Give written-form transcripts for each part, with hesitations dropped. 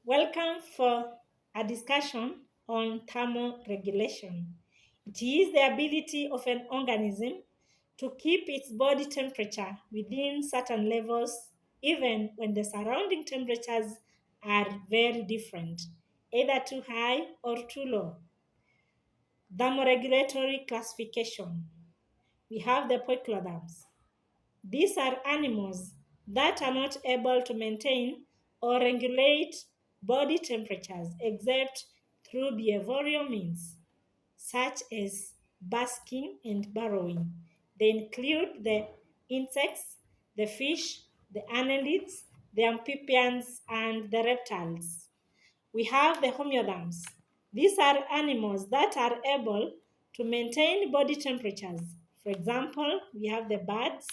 Welcome for a discussion on thermoregulation. It is the ability of an organism to keep its body temperature within certain levels even when the surrounding temperatures are very different, either too high or too low. Thermoregulatory classification. We have the poikilotherms. These are animals that are not able to maintain or regulate body temperatures except through behavioral means, such as basking and burrowing. They include the insects, the fish, the annelids, the amphibians, and the reptiles. We have the homeotherms. These are animals that are able to maintain body temperatures. For example, we have the birds,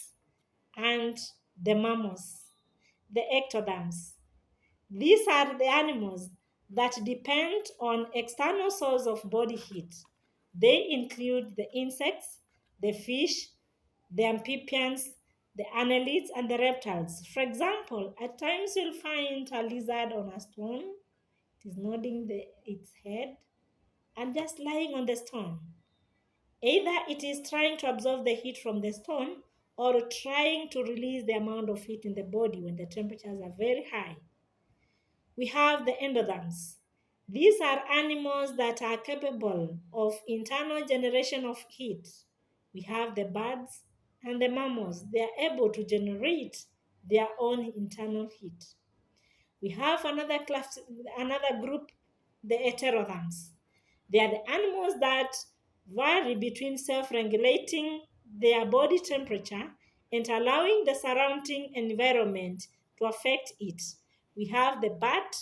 and the mammals, the ectotherms. These are the animals that depend on external source of body heat. They include the insects, the fish, the amphibians, the annelids, and the reptiles. For example, at times you'll find a lizard on a stone. It is nodding its head and just lying on the stone. Either it is trying to absorb the heat from the stone or trying to release the amount of heat in the body when the temperatures are very high. We have the endotherms. These are animals that are capable of internal generation of heat. We have the birds and the mammals. They are able to generate their own internal heat. We have another group, the heterotherms. They are the animals that vary between self-regulating their body temperature and allowing the surrounding environment to affect it. We have the bat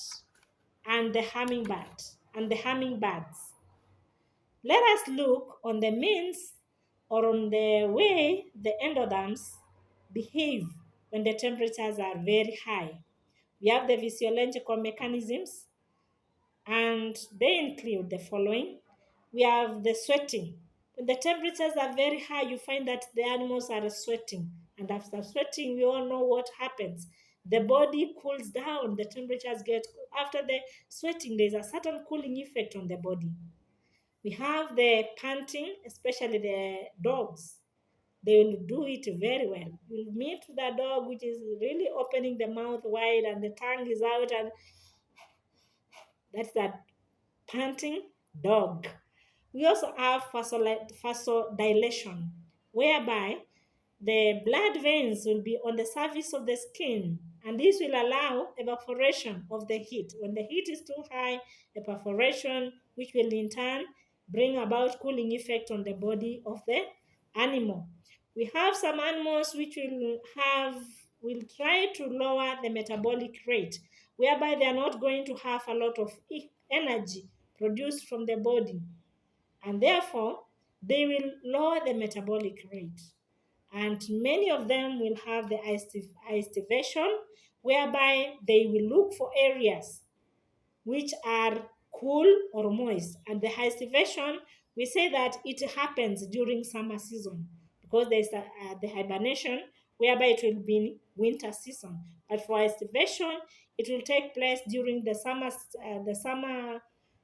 and the hummingbirds. Let us look on the means or on the way the endotherms behave when the temperatures are very high. We have the physiological mechanisms, and they include the following. We have the sweating. When the temperatures are very high, you find that the animals are sweating. And after sweating, we all know what happens. The body cools down, the temperatures get, after the sweating, there's a certain cooling effect on the body. We have the panting, especially the dogs. They will do it very well. You'll meet the dog which is really opening the mouth wide and the tongue is out, and that's that panting dog. We also have vasodilation, whereby the blood veins will be on the surface of the skin, and this will allow evaporation of the heat. When the heat is too high, evaporation, which will in turn bring about cooling effect on the body of the animal. We have some animals which will try to lower the metabolic rate, whereby they are not going to have a lot of energy produced from the body, and therefore they will lower the metabolic rate. And many of them will have the aestivation, whereby they will look for areas which are cool or moist. And the aestivation, we say that it happens during summer season because there's the hibernation, whereby it will be in winter season. But for aestivation, it will take place during the summer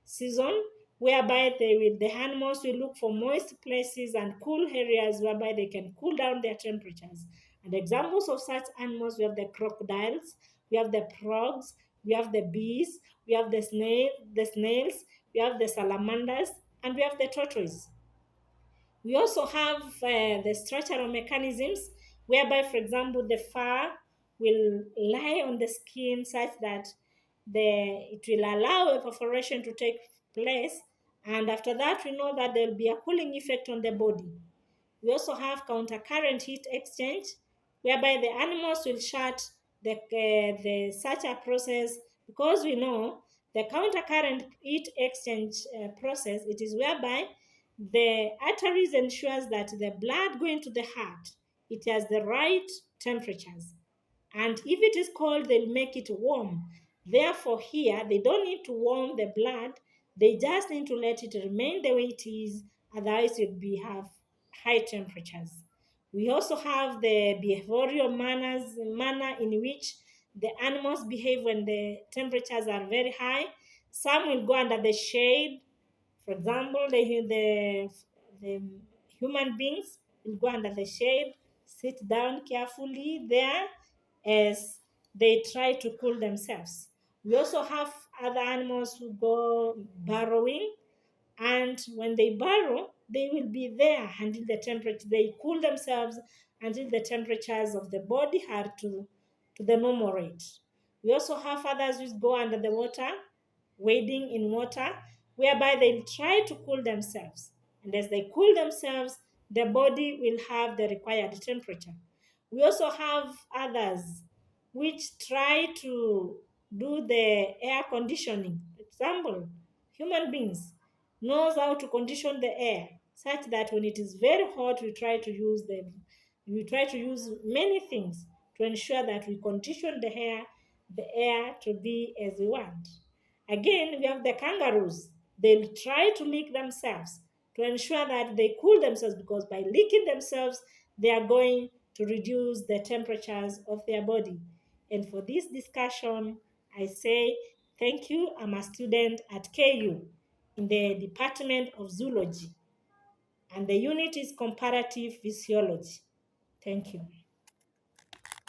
season, whereby the animals will look for moist places and cool areas whereby they can cool down their temperatures. And examples of such animals, we have the crocodiles, we have the frogs, we have the bees, we have the snails, we have the salamanders, and we have the tortoise. We also have the structural mechanisms whereby, for example, the fur will lie on the skin such that it will allow evaporation to take place, and after that we know that there will be a cooling effect on the body. We also have countercurrent heat exchange, whereby the animals will shut the such a process, because we know the countercurrent heat exchange process. It is whereby the arteries ensures that the blood going to the heart, it has the right temperatures, and if it is cold, they'll make it warm. Therefore, here they don't need to warm the blood; they just need to let it remain the way it is. Otherwise, it will have high temperatures. We also have the behavioral manner in which the animals behave when the temperatures are very high. Some will go under the shade. For example, the human beings will go under the shade, sit down carefully there as they try to cool themselves. We also have other animals who go burrowing, and when they burrow, they will be there until the temperature, they cool themselves until the temperatures of the body are to the normal rate. We also have others who go under the water, wading in water, whereby they try to cool themselves. And as they cool themselves, the body will have the required temperature. We also have others which try to do the air conditioning. Example, human beings knows how to condition the air such that when it is very hot, we try to use many things to ensure that we condition the air to be as we want. Again, we have the kangaroos. They'll try to lick themselves to ensure that they cool themselves, because by licking themselves, they are going to reduce the temperatures of their body. And for this discussion, I say thank you. I'm a student at KU in the Department of Zoology, and the unit is Comparative Physiology. Thank you.